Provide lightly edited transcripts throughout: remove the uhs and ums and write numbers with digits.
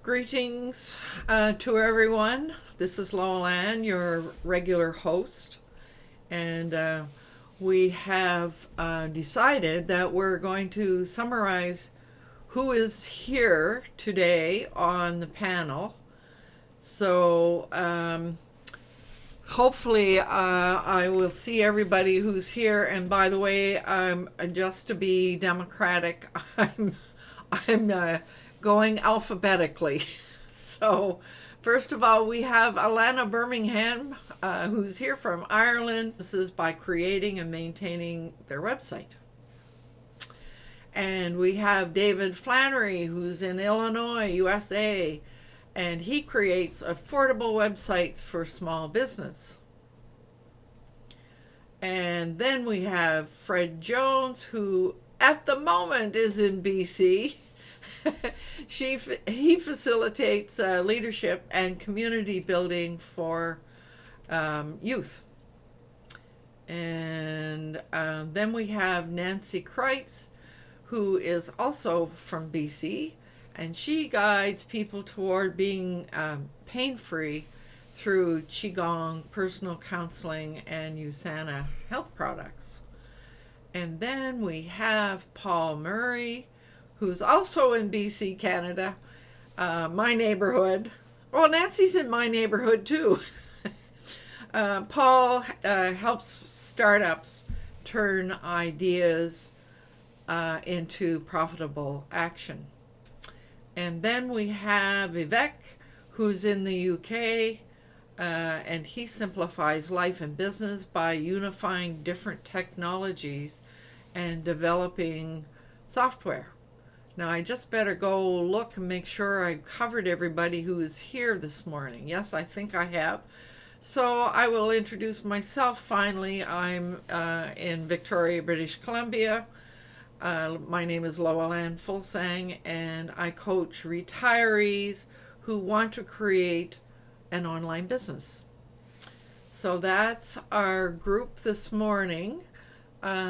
Greetings to everyone. This is Lowell Ann, your regular host, and we have decided that we're going to summarize who is here today on the panel. So hopefully I will see everybody who's here. And by the way, just to be democratic, I'm going alphabetically. So first of all, we have Alana Birmingham, who's here from Ireland. This is by creating and maintaining their website. And we have David Flannery, who's in Illinois, USA, and he creates affordable websites for small business. And then we have Fred Jones, who at the moment is in BC. He facilitates leadership and community building for youth. And then we have Nancy Kreitz, who is also from BC, and she guides people toward being pain-free through Qigong, personal counseling, and Usana health products. And then we have Paul Murray, who's also in BC, Canada, my neighborhood. Well, Nancy's in my neighborhood too. Paul helps startups turn ideas into profitable action. And then we have Vivek, who's in the UK, and he simplifies life and business by unifying different technologies and developing software. Now, I just better go look and make sure I covered everybody who is here this morning. Yes, I think I have. So I will introduce myself finally. I'm in Victoria, British Columbia. My name is Lowell Ann Fuglsang, and I coach retirees who want to create an online business. So that's our group this morning.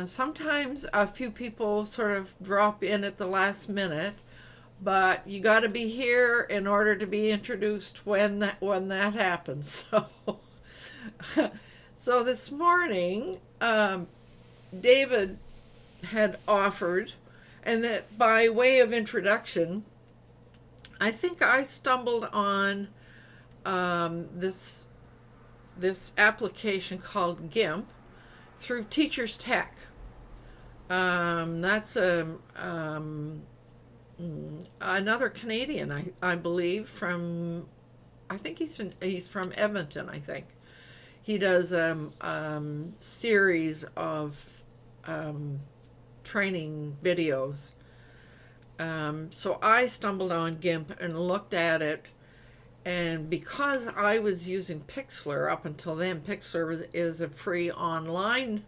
Sometimes a few people sort of drop in at the last minute, but you got to be here in order to be introduced when that happens. So this morning, David had offered, and that by way of introduction, I think I stumbled on this application called GIMP through Teachers Tech. That's another Canadian, I believe, from, I think he's from Edmonton, I think. He does series of training videos. So I stumbled on GIMP and looked at it. And because I was using Pixlr up until then, Pixlr is a free online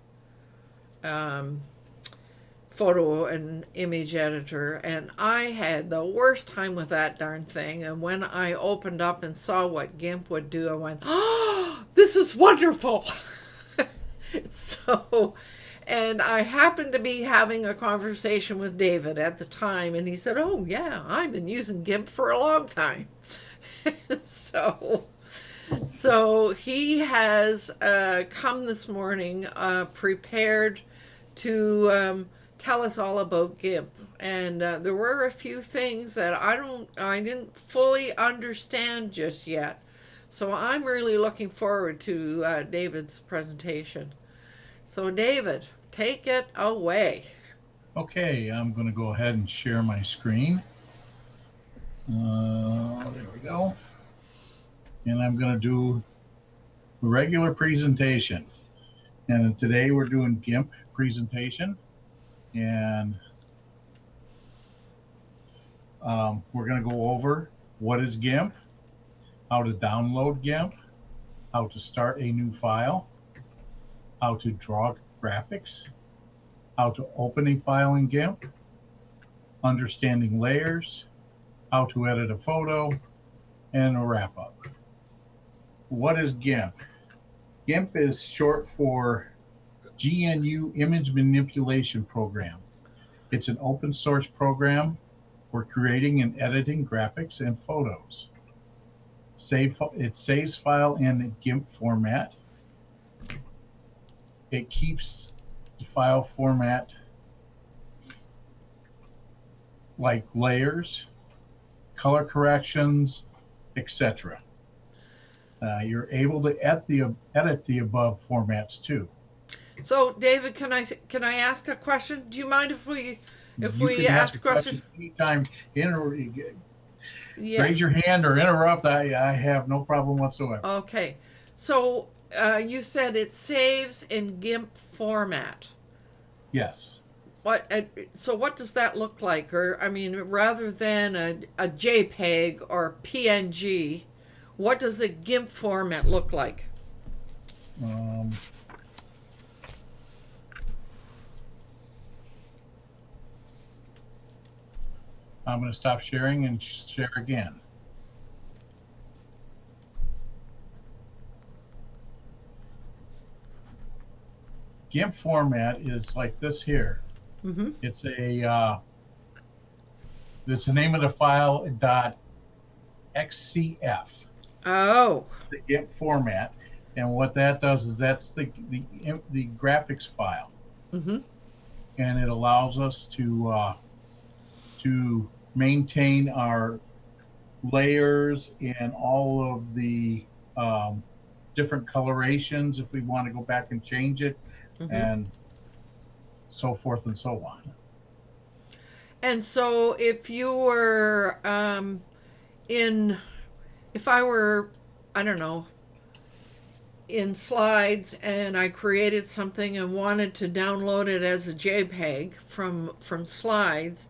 photo and image editor, and I had the worst time with that darn thing. And when I opened up and saw what GIMP would do, I went, "Oh, this is wonderful!" And I happened to be having a conversation with David at the time, and he said, "Oh yeah, I've been using GIMP for a long time." So he has come this morning prepared to tell us all about GIMP. And there were a few things that I didn't fully understand just yet. So I'm really looking forward to David's presentation. So David, take it away. Okay, I'm going to go ahead and share my screen. There we go. And I'm going to do a regular presentation. And today we're doing GIMP presentation. And we're going to go over what is GIMP, how to download GIMP, how to start a new file, how to draw graphics, how to open a file in GIMP, understanding layers, how to edit a photo, and a wrap-up. What is GIMP? GIMP is short for GNU Image Manipulation Program. It's an open source program for creating and editing graphics and photos. It saves file in GIMP format. It keeps the file format like layers, color corrections, etc. You're able to edit the above formats too. So, David, can I ask a question? Do you mind if we You can ask a questions? question anytime. Yeah. Raise your hand or interrupt. I have no problem whatsoever. Okay. So, you said it saves in GIMP format. Yes. So what does that look like? Or I mean, rather than a JPEG or PNG, what does a GIMP format look like? Um, I'm going to stop sharing and share again. GIMP format is like this here. Mm-hmm. It's the name of the file .xcf. Oh. The GIMP format, and what that does is that's the graphics file, Mm-hmm. and it allows us to maintain our layers and all of the different colorations if we want to go back and change it, Mm-hmm. and so forth and so on. And so if you were if I were, I don't know, in slides and I created something and wanted to download it as a JPEG from slides,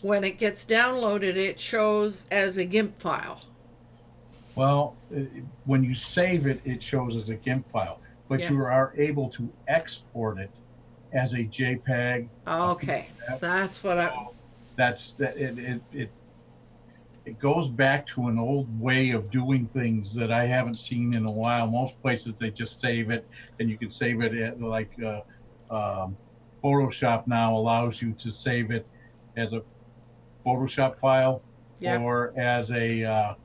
when it gets downloaded, it shows as a GIMP file. Well, when you save it, it shows as a GIMP file, but Yeah. you are able to export it as a JPEG. Okay, that's what I. It goes back to an old way of doing things that I haven't seen in a while. Most places they just save it, and you can save it at Photoshop now allows you to save it as a Photoshop file, Yeah. or as a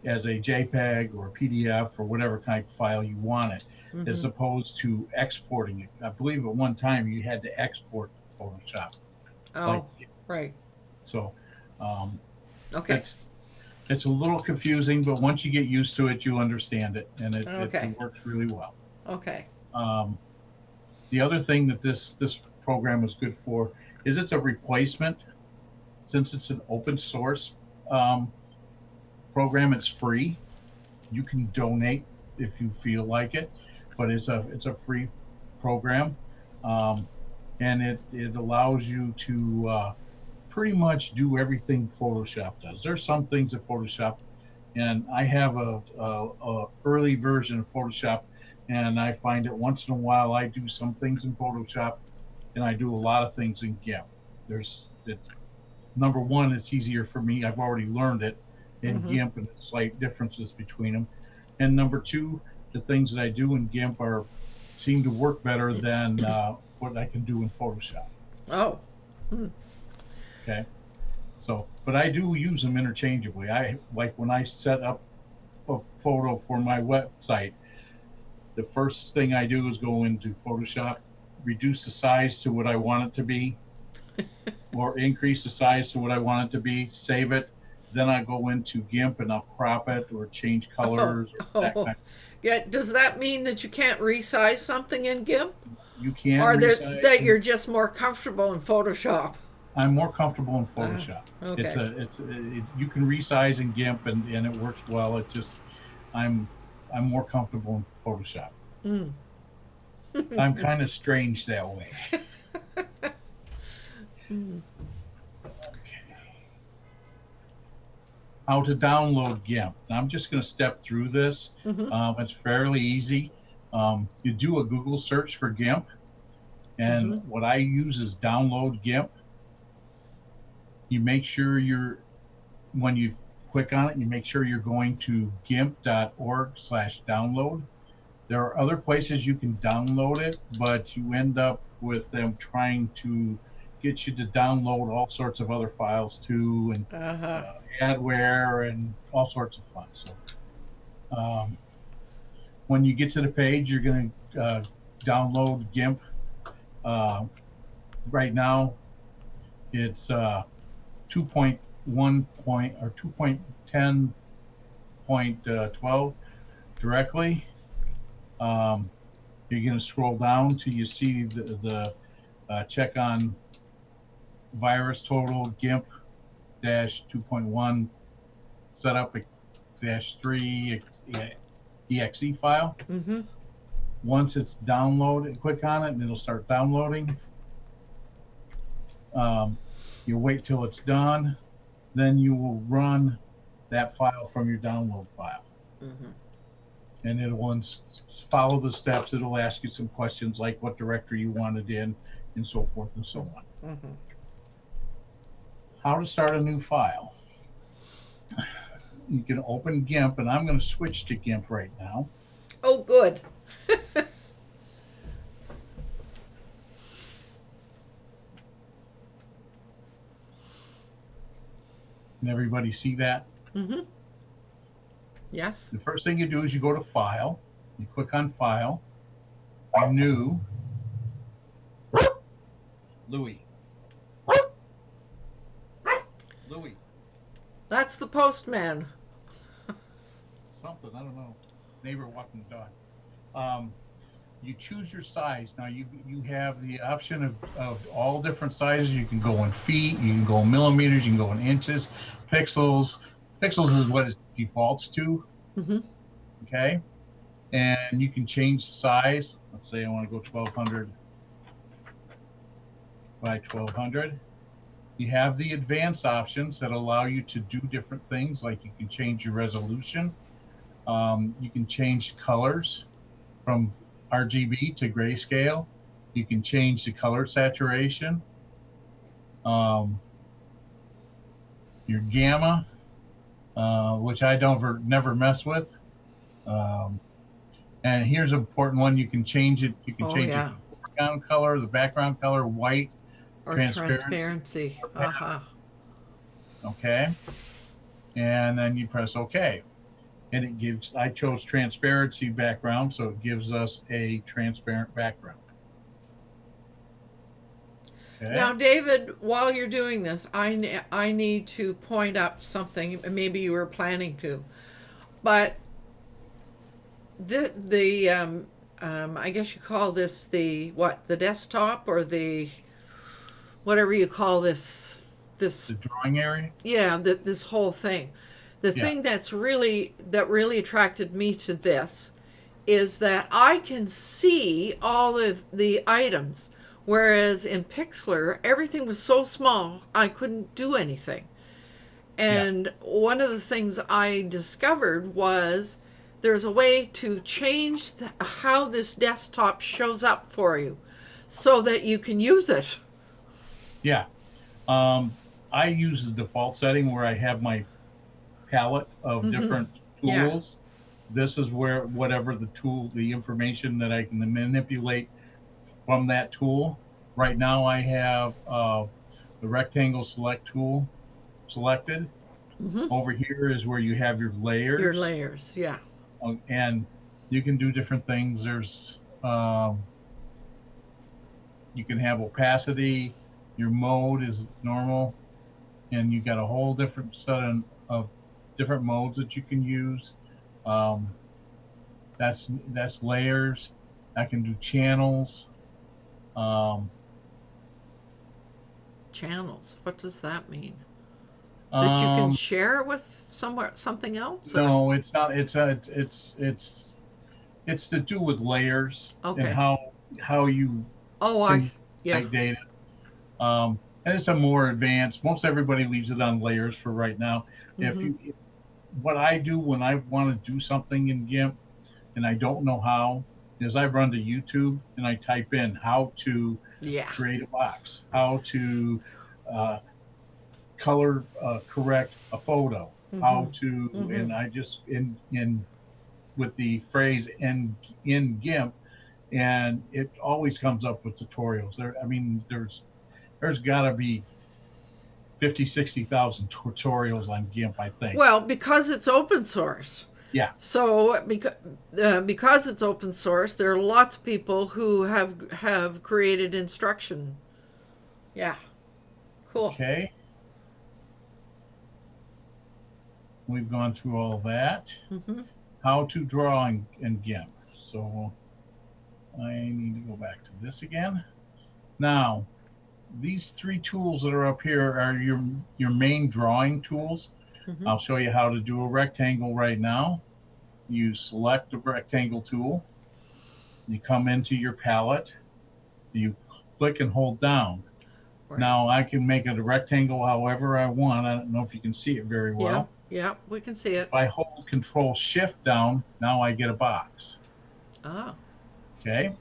JPEG or PDF or whatever kind of file you want it, Mm-hmm. as opposed to exporting it. I believe at one time you had to export Photoshop. Oh, right. So Okay. it's a little confusing, but once you get used to it, you understand it, and Okay. it works really well. Okay. The other thing that this program is good for is it's a replacement. Since it's an open source program, it's free. You can donate if you feel like it, but it's a free program, and it allows you to pretty much do everything Photoshop does. There's some things that Photoshop, and I have a early version of Photoshop, and I find that once in a while I do some things in Photoshop, and I do a lot of things in GIMP. Number one, it's easier for me. I've already learned it in Mm-hmm. GIMP and the slight differences between them. And number two, the things that I do in GIMP seem to work better than what I can do in Photoshop. Oh. Okay. So, but I do use them interchangeably. Like when I set up a photo for my website, the first thing I do is go into Photoshop, reduce the size to what I want it to be, or increase the size to what I want it to be, save it. Then I go into GIMP and I'll crop it or change colors or that kind. Yeah. Does that mean that you can't resize something in GIMP, You can or resize. that you're just more comfortable in Photoshop? I'm more comfortable in Photoshop. Okay. You can resize in GIMP and it works well. It just I'm more comfortable in Photoshop. Mm. I'm kind of strange that way. How to download GIMP. Now, I'm just going to step through this. Mm-hmm. It's fairly easy. You do a Google search for GIMP, and Mm-hmm. what I use is download GIMP. You make sure when you click on it, you make sure you're going to gimp.org/download. There are other places you can download it, but you end up with them trying to gets you to download all sorts of other files too, and Uh-huh. adware and all sorts of fun. So when you get to the page, you're going to download GIMP. Right now, it's 2.1 or 2.10.12 directly. You're going to scroll down till you see the check on virus total GIMP dash 2.1 setup dash 3 exe file. Mm-hmm. Once it's downloaded, click on it and it'll start downloading. You wait till it's done, then you will run that file from your download file. Mm-hmm. And it'll follow the steps. It'll ask you some questions like what directory you want it in, and so forth and so on. Mm-hmm. How to start a new file. You can open GIMP, and I'm going to switch to GIMP right now. Oh, good. Can everybody see that? Mm-hmm. Yes. The first thing you do is you go to File, you click on File, New, Louis. Louis. That's the postman. Something, I don't know. Neighbor walking the dog. You choose your size. Now you have the option of all different sizes. You can go in feet, you can go in millimeters, you can go in inches, pixels. Pixels is what it defaults to. Mm-hmm. Okay. And you can change the size. Let's say I want to go 1200 by 1200. You have the advanced options that allow you to do different things, like you can change your resolution. You can change colors from RGB to grayscale. You can change the color saturation. Your gamma, which I never mess with. And here's an important one. You can change it. You can change yeah. the foreground color, the background color, white, Or transparency. Uh-huh. Okay. And then you press OK. And it gives, I chose transparency background, so it gives us a transparent background. Okay. Now, David, while you're doing this, I need to point up something. Maybe you were planning to, but I guess you call this the desktop or the whatever you call this the drawing area. Yeah, this whole thing. The thing that really attracted me to this is that I can see all of the items, whereas in Pixlr everything was so small I couldn't do anything. And one of the things I discovered was there's a way to change how this desktop shows up for you so that you can use it. Yeah. I use the default setting where I have my palette of different tools. This is where whatever the information that I can manipulate from that tool. Right now I have the rectangle select tool selected. Over here is where you have your layers. Your layers, yeah. And you can do different things. There's you can have opacity. Your mode is normal, and you got a whole different set of different modes that you can use. That's layers. I can do channels. Channels. What does that mean? That you can share it with something else? No, it's not. It's to do with layers and how you data. And it's a more advanced. Most everybody leaves it on layers for right now. What I do when I want to do something in GIMP and I don't know how, is I run to YouTube and I type in how to create a box, how to color correct a photo, how to, and I just in with the phrase in GIMP, and it always comes up with tutorials. There's there's got to be 50, 60,000 tutorials on GIMP, I think. Well, because it's open source. Yeah. So because it's open source, there are lots of people who have created instruction. Yeah. Cool. Okay. We've gone through all that. How to draw in GIMP. So I need to go back to this again. Now, these three tools that are up here are your main drawing tools. I'll show you how to do a rectangle right now. You select the rectangle tool. You come into your palette. You click and hold down. Right. Now I can make it a rectangle however I want. I don't know if you can see it very well. Yeah, we can see it. If I hold Control Shift down, now I get a box. Oh. Okay.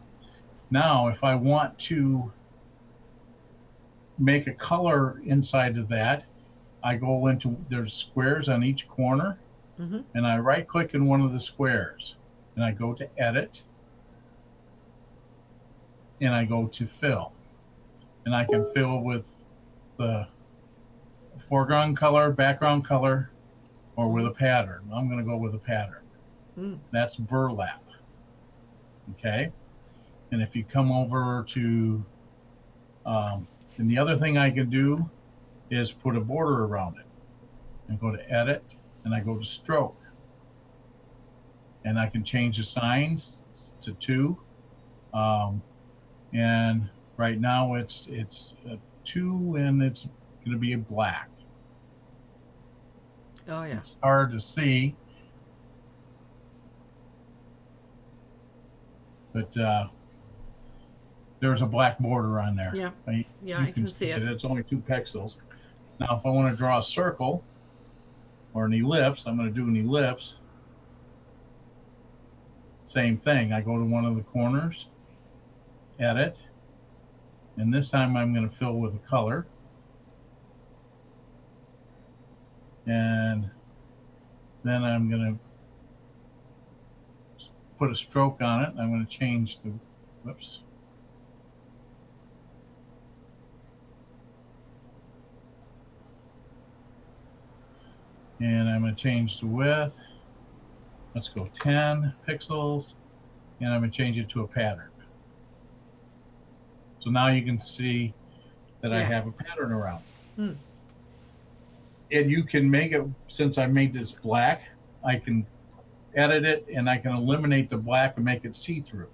Now if I want to make a color inside of that, I go into, there's squares on each corner, and I right click in one of the squares, and I go to Edit, and I go to Fill, and I can fill with the foreground color, background color, or with a pattern. I'm going to go with a pattern. That's burlap. Okay. And if you come over to, and the other thing I can do is put a border around it, and go to Edit, and I go to Stroke, and I can change the signs to 2, and right now it's a 2, and it's going to be a black. Oh yeah. It's hard to see, but there's a black border on there. Yeah. I can see it. It's only 2 pixels. Now, if I want to draw a circle or an ellipse, I'm going to do an ellipse. Same thing. I go to one of the corners, Edit, and this time I'm going to fill with a color. And then I'm going to put a stroke on it. I'm going to change the, whoops. And I'm going to change the width. Let's go 10 pixels. And I'm going to change it to a pattern. So now you can see that I have a pattern around it. And you can make it, since I made this black, I can edit it and I can eliminate the black and make it see-through.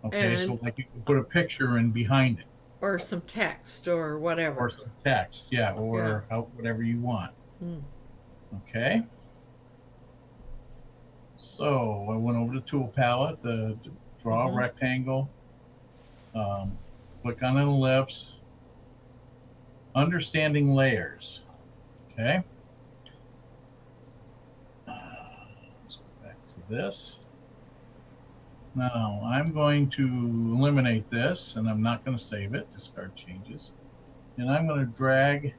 Okay, so like you can put a picture in behind it. Or some text or whatever. Or some text, yeah, or whatever you want. Okay. So I went over to Tool Palette, the draw a rectangle, click on an ellipse, understanding layers. Okay. Let's go back to this. Now I'm going to eliminate this, and I'm not going to save it. Discard changes, and I'm going to drag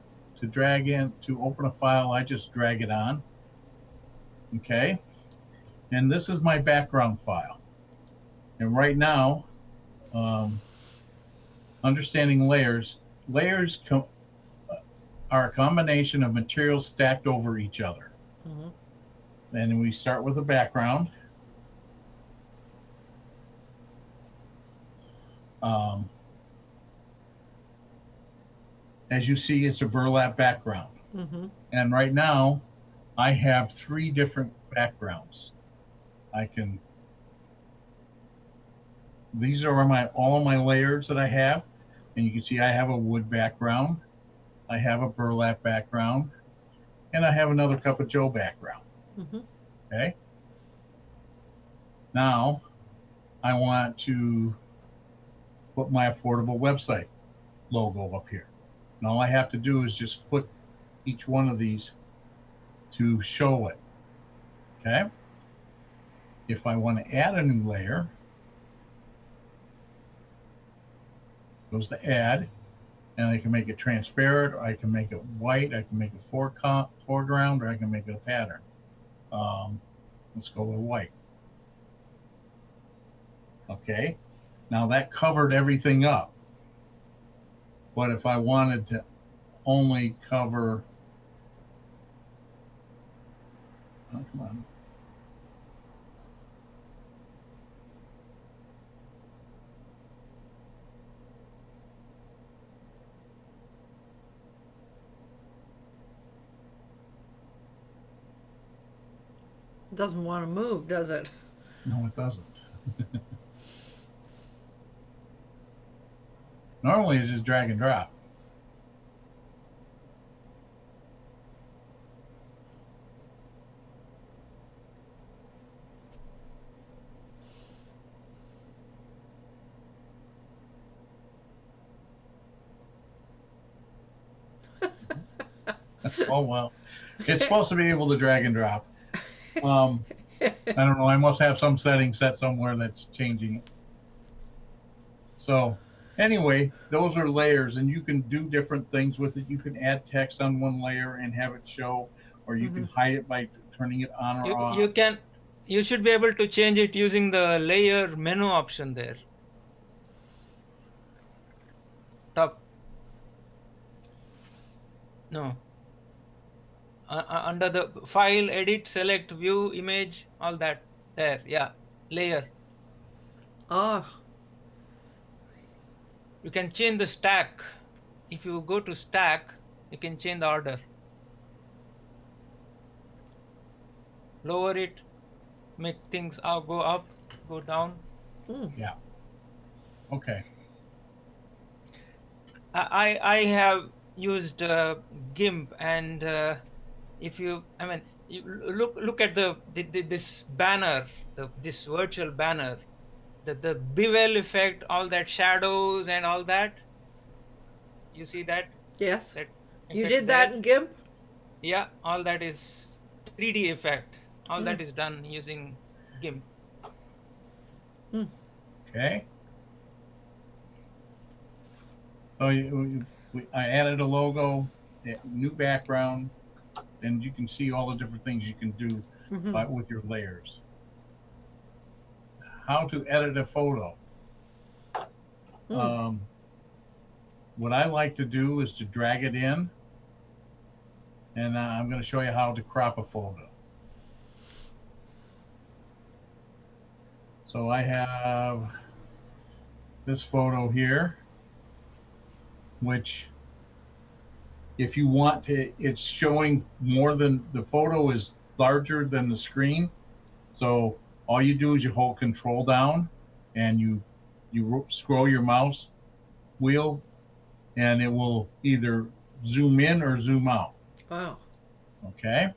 in to open a file. I just drag it on. Okay. And this is my background file. And right now, understanding layers are a combination of materials stacked over each other. And we start with a background. As you see, it's a burlap background. And right now, I have 3 different backgrounds. These are all of my layers that I have, and you can see I have a wood background, I have a burlap background, and I have another Cup of Joe background. Okay. Now, I want to put my affordable website logo up here. And all I have to do is just click each one of these to show it. Okay. If I want to add a new layer, goes to add, and I can make it transparent, or I can make it white, I can make it foreground, or I can make it a pattern. Let's go with white. Okay, now that covered everything up. But if I wanted to only cover, oh, come on. It doesn't want to move, does it? No, it doesn't. Normally it's just drag and drop. Oh, well. It's supposed to be able to drag and drop. I don't know. I must have some setting set somewhere that's changing it. So anyway, those are layers, and you can do different things with it. You can add text on one layer and have it show, or you can hide it by turning it on or off. You should be able to change it using the layer menu option there. Top. No. Under the file, edit, select, view, image, all that there. Yeah, layer. Oh, You can change the stack. If you go to stack, you can change the order. Lower it, make things go up, go down. Yeah. Okay. I have used GIMP, and if you, I mean, you look at this banner, this virtual banner, the bevel effect, all that shadows and all that. You see that? yes. That You effect did that there? in GIMP? Yeah, all that is 3D effect. All that is done using GIMP. Okay. So I added a logo, new background, and you can see all the different things you can do with your layers. How to edit a photo. What I like to do is to drag it in, and I'm going to show you how to crop a photo. So I have this photo here, which if you want to, it's showing more than, the photo is larger than the screen. So all you do is you hold control down and you scroll your mouse wheel, and it will either zoom in or zoom out. Wow. Okay.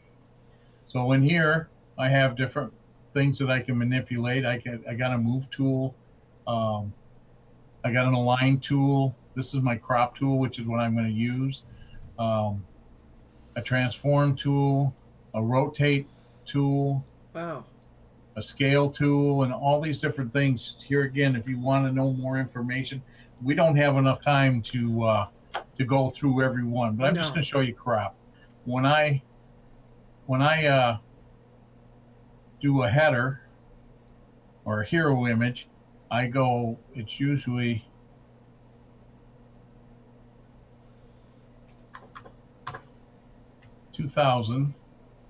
So in here, I have different things that I can manipulate. I got a move tool. I got an align tool. This is my crop tool, which is what I'm going to use. A transform tool, a rotate tool, Wow. a scale tool, and all these different things. Here again, if you want to know more information, we don't have enough time to go through every one, but I'm just going to show you crop. When I do a header or a hero image, I go, it's usually (2000)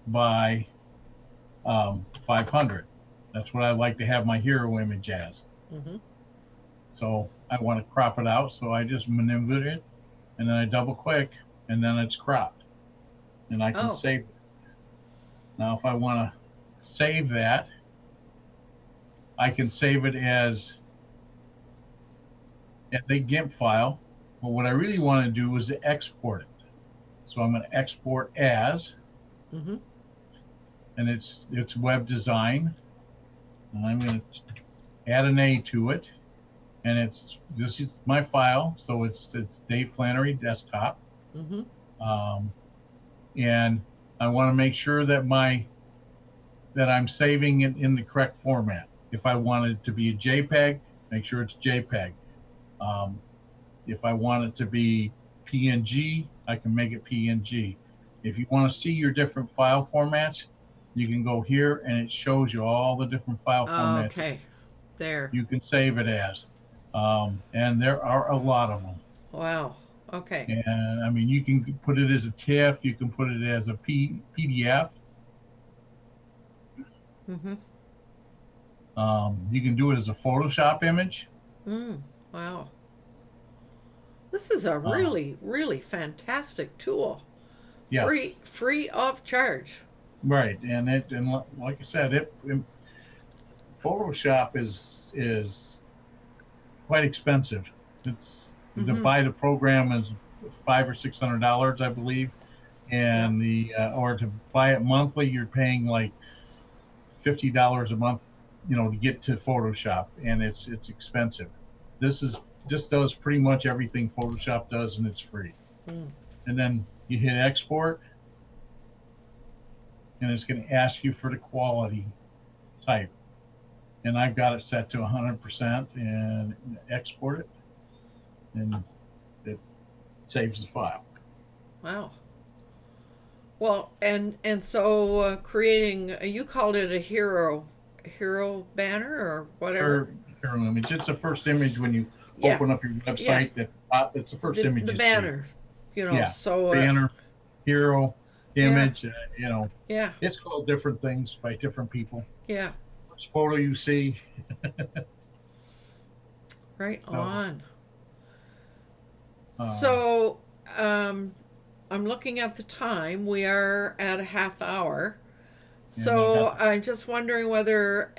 by 500. That's what I like to have my hero image as. So I want to crop it out, so I just maneuver it, and then I double click, and then it's cropped, and I can save it. Now if I want to save that, I can save it as a GIMP file, but what I really want to do is to export it. So I'm going to export as, and it's web design, and I'm going to add an A to it, and this is my file, so it's Dave Flannery desktop, and I want to make sure that I'm saving it in the correct format. If I want it to be a JPEG, make sure it's JPEG. If I want it to be PNG, I can make it PNG. If you want to see your different file formats, you can go here and it shows you all the different file formats. Okay, there. You can save it as. And there are a lot of them. Wow. Okay. And I mean, you can put it as a TIFF, you can put it as a PDF. Mm-hmm. You can do it as a Photoshop image. Wow. This is a Uh, really, really fantastic tool. yes, Free of charge. right. And like I said, Photoshop is quite expensive. It's to Mm-hmm. buy the program is $500 or $600, I believe, Yeah. and the or to buy it monthly, you're paying like $50 a month, to get to Photoshop, and it's expensive. This does pretty much everything Photoshop does, and it's free. Mm. And then you hit export, and it's going to ask you for the quality type. And I've got it set to 100% and export it, and it saves the file. Wow. Well, and so creating you called it a hero banner or whatever. Your image. It's the first image when you Yeah. open up your Yeah. website. It's the first image The you see. banner. You know, Yeah, so banner, hero, yeah. image. Yeah. It's called different things by different people. Yeah. Which photo you see. Right So, on. uh, So, um I'm looking at the time. We are at a half hour. and I got So I'm just wondering whether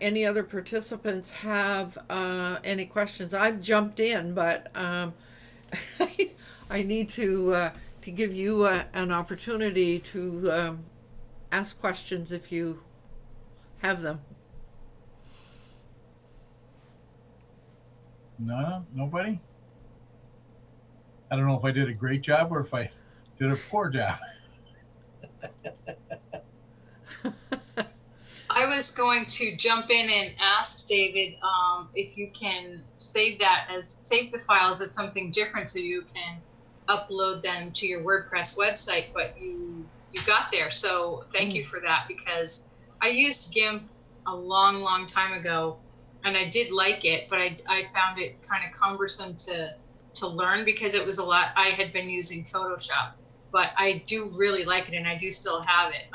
any other participants have any questions. I've jumped in, but I need to give you an opportunity to ask questions if you have them. nobody. I don't know if I did a great job or if I did a poor job. I was going to jump in and ask David if you can save the files as something different so you can upload them to your WordPress website, but you got there. So thank you for that, because I used GIMP a long, long time ago and I did like it, but I found it kind of cumbersome to learn because it was a lot. I had been using Photoshop, but I do really like it and I do still have it.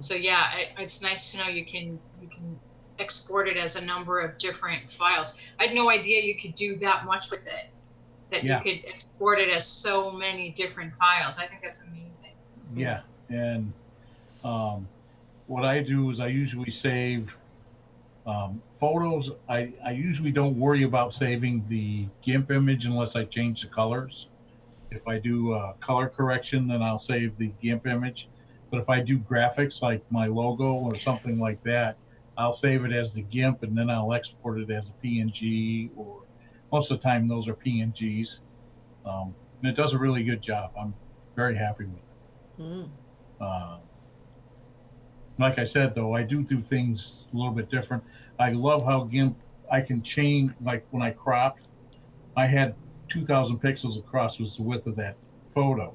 So yeah, it's nice to know you can export it as a number of different files. I had no idea you could do that much with it, that Yeah. you could export it as so many different files. I think that's amazing. Yeah, and what I do is I usually save photos. I usually don't worry about saving the GIMP image unless I change the colors. If I do color correction, then I'll save the GIMP image. But if I do graphics like my logo or something like that, I'll save it as the GIMP and then I'll export it as a PNG, or most of the time those are PNGs. And it does a really good job. I'm very happy with it. Mm. Like I said, though, I do things a little bit different. I love how GIMP, I can change, like when I cropped, I had 2,000 pixels across was the width of that photo.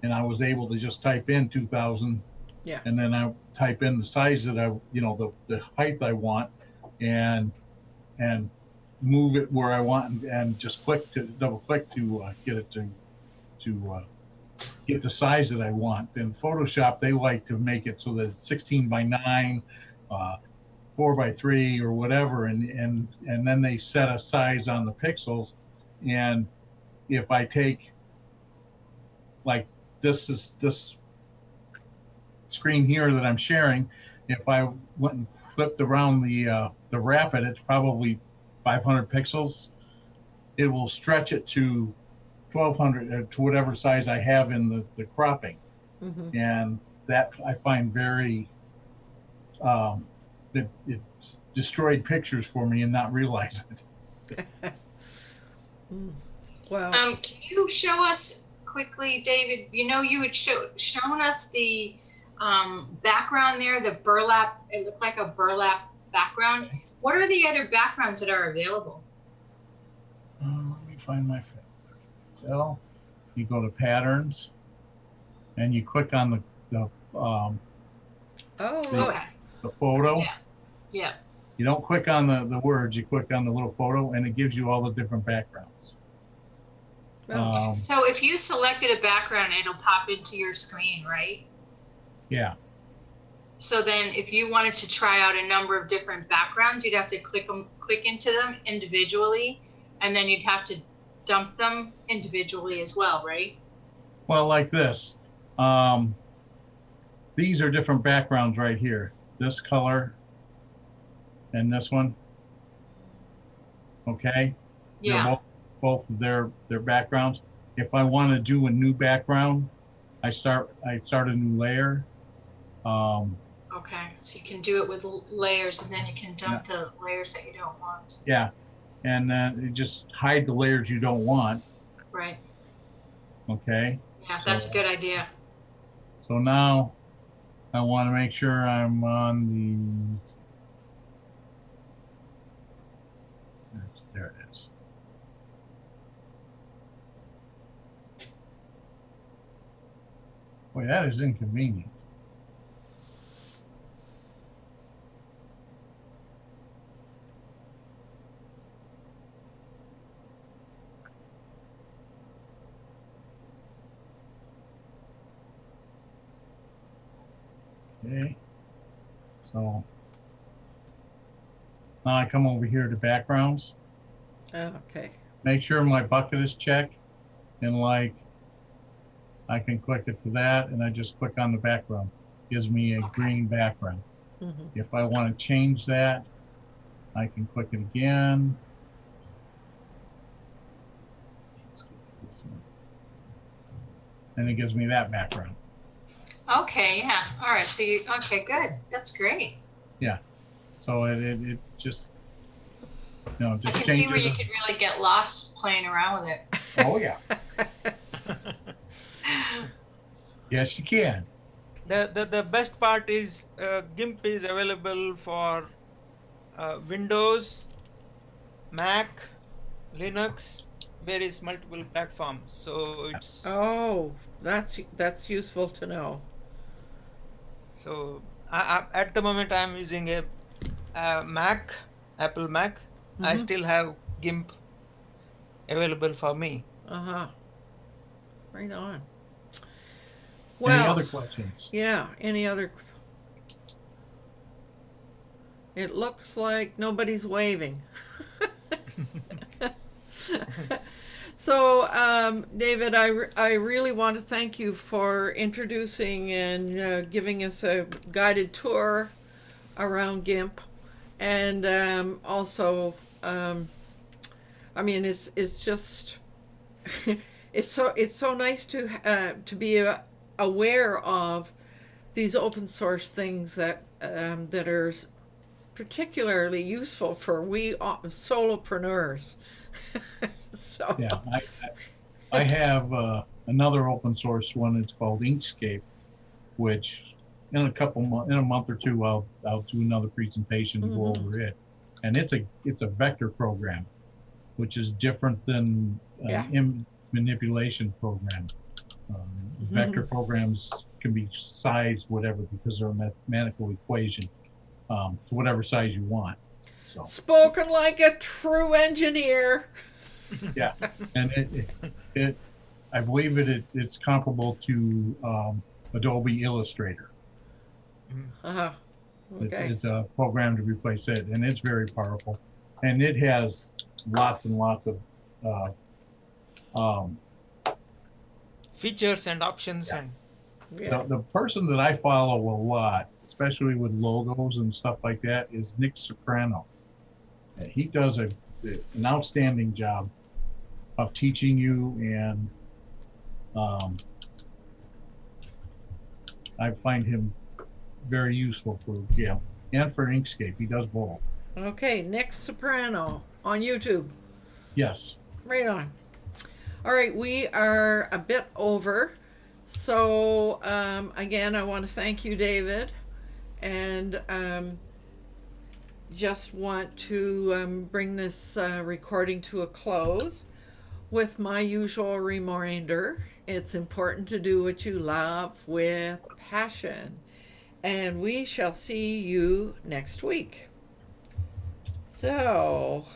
And I was able to just type in 2,000, Yeah. and then I type in the size that the height I want, and move it where I want, and just double click to get it to get the size that I want. In Photoshop, they like to make it so that it's 16 by 9, 4 by 3, or whatever, and then they set a size on the pixels. And if I take, like, this screen here that I'm sharing, if I went and flipped around the Rapid, it's probably 500 pixels. It will stretch it to 1200, to whatever size I have in the cropping. Mm-hmm. And that I find very it's destroyed pictures for me and not realize it. Well, Can you show us quickly, David? You had shown us the background there, the burlap. It looked like a burlap background. What are the other backgrounds that are available? Let me find my fill. You go to patterns and you click on the Okay. the photo. Yeah. Yeah. You don't click on the words, you click on the little photo, and it gives you all the different backgrounds. Oh. So if you selected a background, it'll pop into your screen, right? Yeah. So then if you wanted to try out a number of different backgrounds, you'd have to click into them individually, and then you'd have to dump them individually as well, right? Well, like this. These are different backgrounds right here. This color and this one. Okay. Yeah. They're both of their backgrounds. If I want to do a new background, I start a new layer. Okay, so you can do it with layers, and then you can dump the layers that you don't want. Yeah, and then you just hide the layers you don't want. Right. Okay. Yeah, that's a good idea. So now I want to make sure I'm on the. There it is. Boy, that is inconvenient. Okay, so now I come over here to backgrounds. Okay. Make sure my bucket is checked, and like I can click it to that, and I just click on the background. Gives me a green background. Mm-hmm. If I want to change that, I can click it again. Let's go to this one. And it gives me that background. Okay, yeah. All right, so okay, good. That's great. Yeah. So it just, I just can see where you changes could really get lost playing around with it. Oh, yeah. Yes, you can. The best part is GIMP is available for Windows, Mac, Linux, various multiple platforms. So it's Oh, that's useful to know. so at the moment I'm using a Mac, Apple Mac. I still have GIMP available for me. Uh-huh. Right on. Any Well, other questions? yeah, any other? It looks like nobody's waving. So, David, I really want to thank you for introducing and giving us a guided tour around GIMP, and also, I mean, it's just it's so nice to be aware of these open source things that are particularly useful for we solopreneurs. So Yeah, I have another open source one. It's called Inkscape, which in a month or two, I'll do another presentation to go over it. And it's a vector program, which is different than an manipulation program. Vector programs can be sized whatever because they're a mathematical equation to whatever size you want. So spoken like a true engineer. yeah, and it I believe it's comparable to Adobe Illustrator. Uh-huh. Okay. It's a program to replace it, and it's very powerful, and it has lots and lots of Features and options and the person that I follow a lot, especially with logos and stuff like that, is Nick Soprano. He does an outstanding job of teaching you, and I find him very useful for GIMP and for Inkscape. He does both. Okay, Nick Soprano on YouTube. Yes. Right on. All right, we are a bit over. So again, I want to thank you, David, and just want to bring this recording to a close with my usual reminder. It's important to do what you love with passion. And we shall see you next week. So